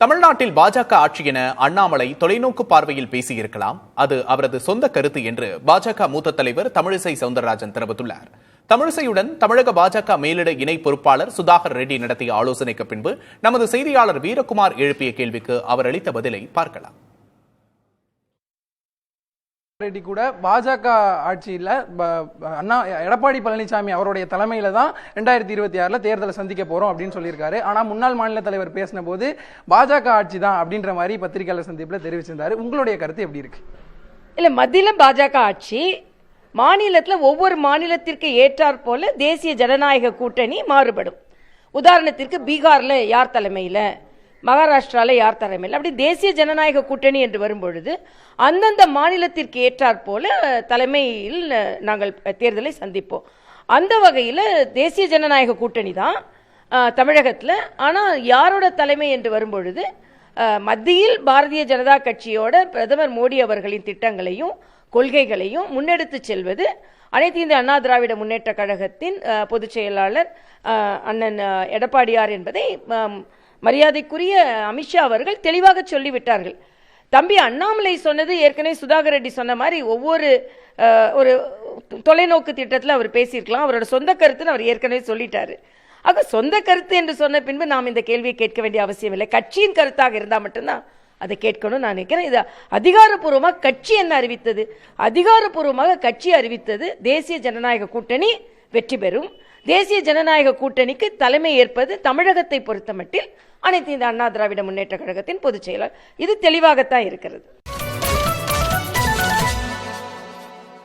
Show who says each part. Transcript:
Speaker 1: தமிழ்நாட்டில் பாஜக ஆட்சி என அண்ணாமலை தொலைநோக்கு பார்வையில் பேசியிருக்கலாம். அது அவரது சொந்த கருத்து என்று பாஜக மூத்த தலைவர் தமிழிசை சவுந்தரராஜன் தெரிவித்துள்ளார். தமிழிசையுடன் தமிழக பாஜக மேலிட இணை பொறுப்பாளர் சுதாகர் ரெட்டி நடத்திய ஆலோசனைக்கு பின்பு நமது செய்தியாளர் வீரகுமார் எழுப்பிய கேள்விக்கு அவர் அளித்த பதிலை பார்க்கலாம்.
Speaker 2: ரெட்டி கூட பாஜக ஆட்சியில் அண்ணா எடப்பாடி பழனிசாமி அவருடைய தலைமையில தான் 2026 தேர்தலை சந்திக்க போறோம் அப்படின்னு சொல்லியிருக்காரு. ஆனா முன்னாள் மாநில தலைவர் பேசின போது பாஜக ஆட்சி தான் அப்படின்ற மாதிரி பத்திரிகையாளர் சந்திப்புல தெரிவிச்சிருந்தாரு. உங்களுடைய கருத்து எப்படி இருக்கு?
Speaker 3: இல்ல, மத்தியில பாஜக ஆட்சி, மாநிலத்தில் ஒவ்வொரு மாநிலத்திற்கு ஏற்றாற் போல தேசிய ஜனநாயக கூட்டணி மாறுபடும். உதாரணத்திற்கு பீகார்ல யார் தலைமையில, மகாராஷ்டிரால யார் தலைமையில், அப்படி தேசிய ஜனநாயக கூட்டணி என்று வரும்பொழுது அந்தந்த மாநிலத்திற்கு ஏற்றாற் போல தலைமையில் நாங்கள் தேர்தலை சந்திப்போம். அந்த வகையில் தேசிய ஜனநாயக கூட்டணி தான் தமிழகத்தில். ஆனால் யாரோட தலைமை என்று வரும்பொழுது மத்தியில் பாரதிய ஜனதா கட்சியோட பிரதமர் மோடி அவர்களின் திட்டங்களையும் கொள்கைகளையும் முன்னெடுத்து செல்வது அனைத்து இந்திய அண்ணா திராவிட முன்னேற்ற கழகத்தின் பொதுச் செயலாளர் அண்ணன் எடப்பாடியார் என்பதை மரியாதைக்குரிய அமித்ஷா அவர்கள் தெளிவாக சொல்லிவிட்டார்கள். தம்பி அண்ணாமலை சொன்னது ஏற்கனவே சுதாகர் ரெட்டி சொன்ன மாதிரி ஒவ்வொரு ஒரு தொலைநோக்கு திட்டத்தில் அவர் பேசியிருக்கலாம். அவரோட சொந்த கருத்துன்னு அவர் ஏற்கனவே சொல்லிட்டாரு. ஆக சொந்த கருத்து என்று சொன்ன பின்பு நாம் இந்த கேள்வியை கேட்க வேண்டிய அவசியம் இல்லை. கட்சியின் கருத்தாக இருந்தால் மட்டும்தான் அதை கேட்கணும் நான் நினைக்கிறேன். இது அதிகாரப்பூர்வமாக கட்சி என்ன அறிவித்தது? அதிகாரப்பூர்வமாக கட்சி அறிவித்தது தேசிய ஜனநாயக கூட்டணி வெற்றி பெறும். தேசிய ஜனநாயக கூட்டணிக்கு தலைமை ஏற்பது தமிழகத்தை பொறுத்தமட்டில் அனைத்து இந்த அண்ணா திராவிட முன்னேற்ற கழகத்தின் பொதுச் செயலாளர். இது தெளிவாகத்தான் இருக்கிறது.